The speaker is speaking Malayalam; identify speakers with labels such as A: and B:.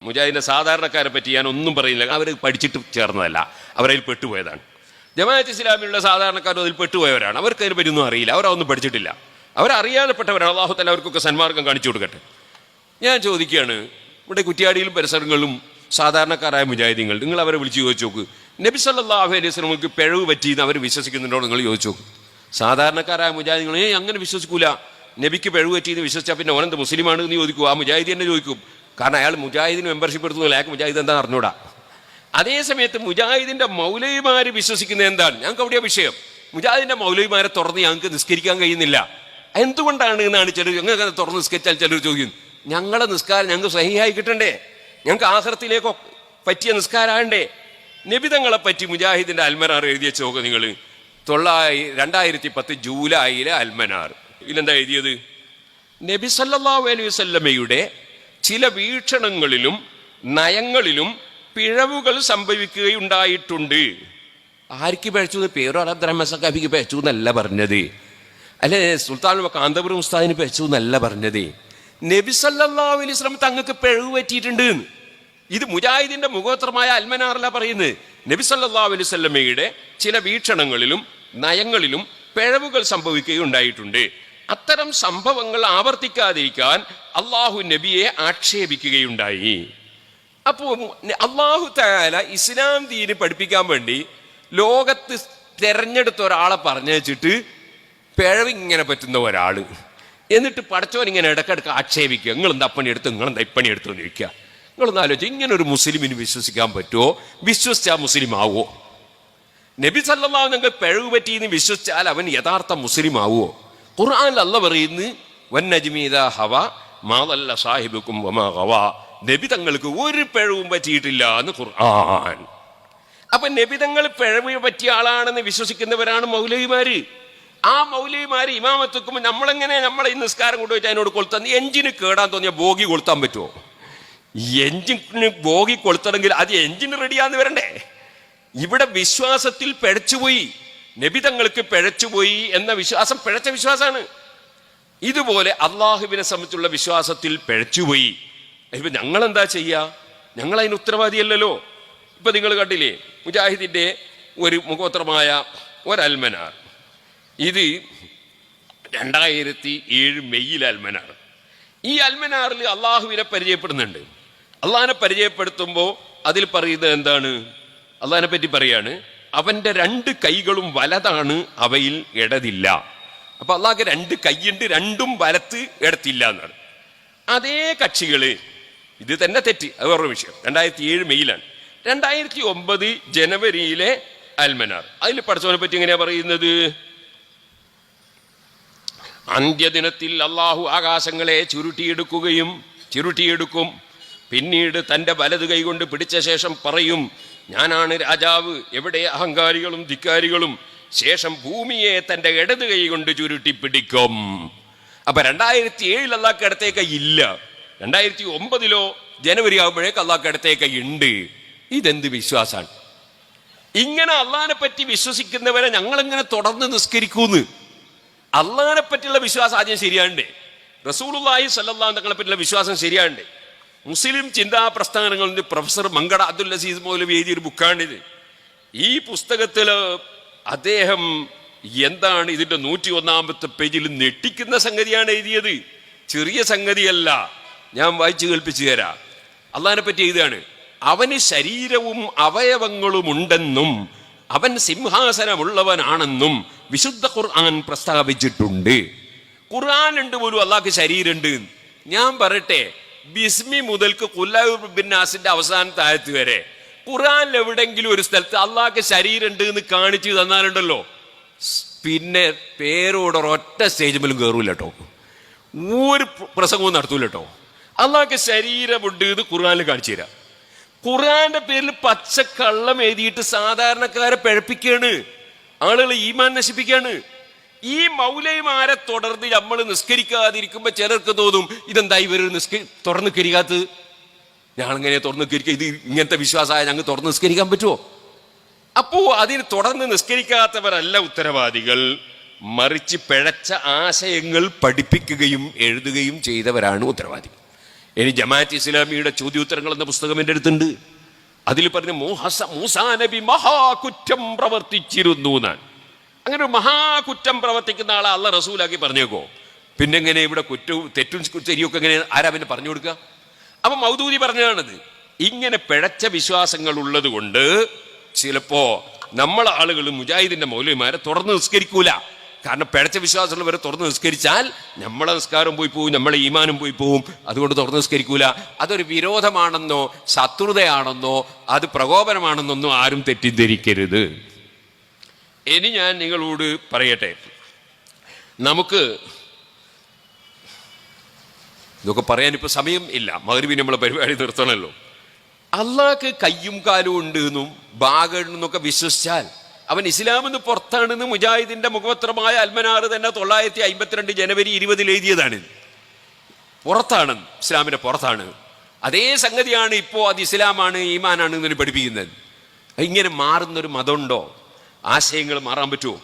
A: മുജാഹിദിന്റെ സാധാരണക്കാരെ പറ്റി ഞാൻ ഒന്നും പറയുന്നില്ല. അവർ പഠിച്ചിട്ട് ചേർന്നതല്ല, അവരതിൽ പെട്ടുപോയതാണ്. ജമാഅത്ത് ഇസ്ലാമിലുള്ള സാധാരണക്കാരും അതിൽ പെട്ടുപോയവരാണ്. അവർക്ക് അതിനെ പറ്റി ഒന്നും അറിയില്ല, അവരൊന്നും പഠിച്ചിട്ടില്ല, അവരറിയാതെപ്പെട്ടവരാണ്. അല്ലാഹു തആല അവർക്കൊക്കെ സന്മാർഗം കാണിച്ചു കൊടുക്കട്ടെ. ഞാൻ ചോദിക്കുകയാണ്, ഇവിടെ കുറ്റ്യാടിയിലും പരിസരങ്ങളിലും സാധാരണക്കാരായ മുജാഹിദീങ്ങൾ, നിങ്ങൾ അവരെ വിളിച്ച് ചോദിച്ചു നോക്ക്, നബി സല്ലല്ലാഹു അലൈഹി വസല്ലമക്ക് പിഴവ് പറ്റിയെന്ന് അവർ വിശ്വസിക്കുന്നുണ്ടോ? നിങ്ങൾ ചോദിച്ചു നോക്ക്. സാധാരണക്കാരായ മുജാഹിദീങ്ങൾ അങ്ങനെ വിശ്വസിക്കൂല. നബിക്ക് പിഴവ് പറ്റിയെന്ന് വിശ്വസിച്ചാൽ പിന്നെ ഓനെന്ത് മുസ്ലിമാണ് എന്ന് ചോദിക്കും. ആ മുജാഹിദി തന്നെ ചോദിക്കും. കാരണം അയാൾ മുജാഹിദിന് മെമ്പർഷിപ്പ് എടുത്തുന്നില്ല, അയാൾക്ക് മുജാഹിദ് എന്താ അറിഞ്ഞൂടാ. അതേ സമയത്ത് മുജാഹിദിന്റെ മൗലവിമാര് വിശ്വസിക്കുന്നത് എന്താണ്? ഞങ്ങൾക്ക് അവിടെയാ വിഷയം. മുജാഹിദിന്റെ മൗലവിമാരെ തുറന്ന് ഞങ്ങൾക്ക് നിസ്കരിക്കാൻ കഴിയുന്നില്ല. എന്തുകൊണ്ടാണ് എന്നാണ് ചിലർ, ഞങ്ങൾക്ക് തുറന്ന് നിസ്കരിച്ചാൽ ചിലർ ചോദിക്കും. ഞങ്ങളെ നിസ്കാരം ഞങ്ങൾക്ക് സഹിയായി കിട്ടണ്ടേ, ഞങ്ങൾക്ക് ആഖിറത്തിലേക്കോ പറ്റിയ നിസ്കാരമാകണ്ടേ? നബിതങ്ങളെ പറ്റി മുജാഹിദിന്റെ അൽമനാർ എഴുതിയ ചോക്ക് നിങ്ങൾ 2010 ജൂലൈയിലെ അൽമനാർ ഇതിലെന്താ എഴുതിയത്? നബി സല്ലല്ലാഹു അലൈഹി വസല്ലമയുടെ ചില വീക്ഷണങ്ങളിലും നയങ്ങളിലും പിഴവുകൾ സംഭവിക്കുകയുണ്ടായിട്ടുണ്ട്. ആർക്ക് പിഴച്ചു? പേരോ അബ്ദുറഹ്മാൻ സഖാഫിക്ക് പിഴച്ചു എന്നല്ല പറഞ്ഞത്, അല്ലെ സുൽത്താൻ കാന്തപുരം ഉസ്താദിന് പിഴച്ചു എന്നല്ല പറഞ്ഞത്. നബി സല്ലല്ലാഹു അലൈഹി വസല്ലം തങ്ങൾക്ക് പിഴവ് പറ്റിയിട്ടുണ്ട്. ഇത് മുജാഹിദിന്റെ മുഖോത്തരമായ അൽമനാറല്ല പറയുന്നത്. നബി സല്ലല്ലാഹു അലൈഹി വസല്ലമയുടെ ചില വീക്ഷണങ്ങളിലും നയങ്ങളിലും പിഴവുകൾ സംഭവിക്കുകയുണ്ടായിട്ടുണ്ട്. അത്തരം സംഭവങ്ങൾ ആവർത്തിക്കാതിരിക്കാൻ അള്ളാഹു നബിയെ ആക്ഷേപിക്കുകയുണ്ടായി. അപ്പോൾ അള്ളാഹു തആല ഇസ്ലാം ദീന് പഠിപ്പിക്കാൻ വേണ്ടി ലോകത്ത് തെരഞ്ഞെടുത്ത ഒരാളെ പറഞ്ഞു വെച്ചിട്ട് പിഴവിങ്ങനെ പറ്റുന്ന ഒരാള്, എന്നിട്ട് പടച്ചോൻ ഇങ്ങനെ ഇടക്കിടക്ക് ആക്ഷേപിക്കുക. നിങ്ങളെന്താ പണിയെടുത്ത്, നിങ്ങളെന്താ ഇപ്പണിയെടുത്തു എന്ന് ചോദിക്കുക. നിങ്ങളൊന്ന് ആലോചിച്ച്, ഇങ്ങനെ ഒരു മുസ്ലിമിന് വിശ്വസിക്കാൻ പറ്റുമോ? വിശ്വസിച്ചാൽ മുസ്ലിം ആവുമോ? നബി സല്ലല്ലാഹു അലൈഹി വസല്ലം പിഴവ് പറ്റിയെന്ന് വിശ്വസിച്ചാൽ അവൻ യഥാർത്ഥ മുസ്ലിം ആവുമോ? ഖുർആനിൽ അല്ലാഹു പറയുന്നു, വന്നജ്മി ഇദാ ഹവാ മാ ദല്ല സാഹിബുക്കും വമാ ഗവാ. നബി തങ്ങൾക്ക് ഒരു പിഴവും പറ്റിയിട്ടില്ല എന്ന് ഖുർആൻ. അപ്പൊ നബി തങ്ങൾ പിഴവ് പറ്റിയ ആളാണെന്ന് വിശ്വസിക്കുന്നവരാണ് മൗലവിമാര്. ആ മൗലവിമാര് ഇമാമത്തുക്കും നമ്മളെങ്ങനെ നമ്മളെ ഈ നിസ്കാരം കൊണ്ടുപോയിട്ട് അതിനോട് കൊളുത്താൻ, എഞ്ചിന് കേടാൻ തോന്നിയ ബോഗി കൊളുത്താൻ പറ്റുമോ? എഞ്ചിന് ബോഗി കൊളുത്തണമെങ്കിൽ അത് എഞ്ചിന് റെഡിയാന്ന് വരണ്ടേ? ഇവിടെ വിശ്വാസത്തിൽ പിഴച്ചുപോയി, നബി തങ്ങൾക്ക് പിഴച്ചുപോയി എന്ന വിശ്വാസം പിഴച്ച വിശ്വാസമാണ്. ഇതുപോലെ അള്ളാഹുവിനെ സംബന്ധിച്ചുള്ള വിശ്വാസത്തിൽ പിഴച്ചുപോയി. ഇപ്പൊ ഞങ്ങൾ എന്താ ചെയ്യുക? ഞങ്ങൾ അതിന് ഉത്തരവാദിയല്ലല്ലോ. ഇപ്പൊ നിങ്ങൾ കണ്ടില്ലേ, മുജാഹിദിന്റെ ഒരു മുഖോത്തരമായ ഒരൽമനാർ, ഇത് 2007 മെയ്യിൽ അൽമനാർ. ഈ അൽമനാറിൽ അള്ളാഹുവിനെ പരിചയപ്പെടുന്നുണ്ട്. അള്ളാഹിനെ പരിചയപ്പെടുത്തുമ്പോൾ അതിൽ പറയുന്നത് എന്താണ്? അള്ളാഹിനെ പറ്റി പറയാണ്, അവന്റെ 2 കൈകളും വലതാണ്, അവയിൽ ഇടതില്ല. അപ്പൊ അള്ളാഹ്ക്ക് 2 കൈയുണ്ട്, രണ്ടും വലത്ത് ഇടത്തില്ല എന്നാണ്. അതേ കക്ഷികള് ഇത് തന്നെ തെറ്റ്, അത് വേറൊരു വിഷയം. 2007 മെയ്യിലാണ്. 2009 ജനുവരിയിലെ അൽമനാർ, അതിൽ പഠിച്ചവനെ പറ്റി എങ്ങനെയാ പറയുന്നത്? അന്ത്യദിനത്തിൽ അള്ളാഹു ആകാശങ്ങളെ ചുരുട്ടിയെടുക്കും, പിന്നീട് തൻ്റെ വലത് കൈകൊണ്ട് പിടിച്ച ശേഷം പറയും, ഞാനാണ് രാജാവ്, എവിടെ അഹങ്കാരികളും ധിക്കാരികളും? ശേഷം ഭൂമിയെ തൻ്റെ ഇടത് കൈ കൊണ്ട് ചുരുട്ടി പിടിക്കും. അപ്പൊ 2007 അള്ളാഹ്ക്ക് ഇടത്തെ കൈ ഇല്ല, 2009 ജനുവരി ആകുമ്പോഴേക്ക് അള്ളാഹ്ക്ക് ഇടത്തെ കൈ ഉണ്ട്. ഇതെന്ത് വിശ്വാസാണ്? ഇങ്ങനെ അള്ളാഹിനെ പറ്റി വിശ്വസിക്കുന്നവരെ ഞങ്ങളിങ്ങനെ തുടർന്ന് നിസ്കരിക്കൂന്ന്. അള്ളാഹിനെ പറ്റിയുള്ള വിശ്വാസം ആദ്യം ശരിയാണ്ടേ, റസൂലുള്ളാഹി സ്വല്ലല്ലാഹു തങ്ങളെ പറ്റിയുള്ള വിശ്വാസം ശരിയാണ്ടേ. മുസ്ലിം ചിന്താ പ്രസ്ഥാനങ്ങളിൽ പ്രൊഫസർ മങ്കട അബ്ദുൽ അസീസ് മൗലവി എഴുതിയൊരു ബുക്കാണിത്. ഈ പുസ്തകത്തില് അദ്ദേഹം എന്താണ് ഇതിന്റെ 101-ാമത്തെ പേജിൽ ഞെട്ടിക്കുന്ന സംഗതിയാണ് എഴുതിയത്. ചെറിയ സംഗതിയല്ല, ഞാൻ വായിച്ചു കേൾപ്പിച്ചു തരാം. അള്ളാഹിനെ പറ്റി എഴുതുകയാണ്, അവന് ശരീരവും അവയവങ്ങളും ഉണ്ടെന്നും അവൻ സിംഹാസനമുള്ളവനാണെന്നും വിശുദ്ധ ഖുർആൻ പ്രസ്താവിച്ചിട്ടുണ്ട്. ഖുർആൻ ഉണ്ട് പോലും അള്ളാഹ്ക്ക് ശരീരമുണ്ട്. ഞാൻ പറയട്ടെ, ബിസ്മി മുതൽക്ക് ഖുല്ലാസിന്റെ അവസാനത്തെ ആയത്ത് വരെ ഖുർആനിൽ എവിടെങ്കിലും ഒരു സ്ഥലത്ത് അള്ളാഹ്ക്ക് ശരീരമുണ്ട് എന്ന് കാണിച്ചു തന്നാലുണ്ടല്ലോ, പിന്നെ പേരോട് ഒരൊറ്റ സ്റ്റേജ് മേലും കയറൂല കേട്ടോ, ഒരു പ്രസംഗവും നടത്തൂല കേട്ടോ. അള്ളാഹ്ക്ക് ശരീരമുണ്ട് എന്ന് ഖുർആനിൽ കാണിച്ചു തരാം. ഖുർആന്റെ പേരിൽ പച്ചക്കള്ളം എഴുതിയിട്ട് സാധാരണക്കാരെ പിഴപ്പിക്കുകയാണ്, ആളുകൾ ഈമാൻ നശിപ്പിക്കുകയാണ്. ഈ മൗലവിമാരെ തുടർന്ന് നമ്മൾ നിസ്കരിക്കാതിരിക്കുമ്പോ ചിലർക്ക് തോന്നും, ഇതെന്താ ഇവർ തുറന്നു കരിക്കാത്തത്, ഞങ്ങളെങ്ങനെ തുറന്നു കരിക്കുക? ഇത് ഇങ്ങനത്തെ വിശ്വാസമായ ഞങ്ങൾ തുറന്ന് നിസ്കരിക്കാൻ പറ്റുമോ? അപ്പോ അതിന് തുടർന്ന് നിസ്കരിക്കാത്തവരല്ല ഉത്തരവാദികൾ, മറിച്ച് പിഴച്ച ആശയങ്ങൾ പഠിപ്പിക്കുകയും എഴുതുകയും ചെയ്തവരാണ് ഉത്തരവാദികൾ. ഇനി ജമാഅത്ത് ഇസ്ലാമിയുടെ ചോദ്യോത്തരങ്ങൾ എന്ന പുസ്തകം എൻ്റെ അടുത്തുണ്ട്. അതിൽ പറഞ്ഞ മൂസാ നബി മഹാകുറ്റം പ്രവർത്തിച്ചിരുന്നു എന്നാണ്. അങ്ങനെ ഒരു മഹാകുറ്റം പ്രവർത്തിക്കുന്ന ആളെ അള്ളാഹ് റസൂലാക്കി പറഞ്ഞേക്കോ? പിന്നെ എങ്ങനെ ഇവിടെ കുറ്റവും തെറ്റും ശരിയൊക്കെ എങ്ങനെ ആരാ പിന്നെ പറഞ്ഞു കൊടുക്കുക? അപ്പൊ മൗദൂദി പറഞ്ഞതാണത്. ഇങ്ങനെ പിഴച്ച വിശ്വാസങ്ങൾ ഉള്ളത് കൊണ്ട് ചിലപ്പോ നമ്മളെ ആളുകൾ മുജാഹിദിന്റെ മൗലവിമാരെ തുറന്ന് നിസ്കരിക്കൂല. കാരണം പിഴച്ച വിശ്വാസമുള്ളവരെ തുറന്ന് നിസ്കരിച്ചാൽ നമ്മളെ നിസ്കാരം പോയി പോവും, നമ്മളെ ഈമാനും പോയി പോവും. അതുകൊണ്ട് തുറന്ന് നിസ്കരിക്കൂല. അതൊരു വിരോധമാണെന്നോ ശത്രുതയാണെന്നോ അത് പ്രകോപനമാണെന്നൊന്നും ആരും തെറ്റിദ്ധരിക്കരുത്. ഇനി ഞാൻ നിങ്ങളോട് പറയട്ടെ, നമുക്ക് ഇതൊക്കെ പറയാനിപ്പോൾ സമയം ഇല്ല, മഗ്‌രിബിന് നമ്മളെ പരിപാടി നിർത്തണമല്ലോ. അള്ളാഹ്ക്ക് കയ്യും കാലും ഉണ്ട് എന്നും ഭാഗമെന്നൊക്കെ വിശ്വസിച്ചാൽ അവൻ ഇസ്ലാമെന്ന് പുറത്താണെന്ന് മുജാഹിദിന്റെ മുഖപത്രമായ അൽമനാർ തന്നെ 952 ജനുവരി 20 എഴുതിയതാണ്. പുറത്താണ്, ഇസ്ലാമിന്റെ പുറത്താണ്. അതേ സംഗതിയാണ് ഇപ്പോൾ അത് ഇസ്ലാമാണ് ഈമാനാണ് എന്നതിന് പഠിപ്പിക്കുന്നത്. ഇങ്ങനെ മാറുന്നൊരു മതമുണ്ടോ? ആശയങ്ങൾ മാറാൻ പറ്റുമോ?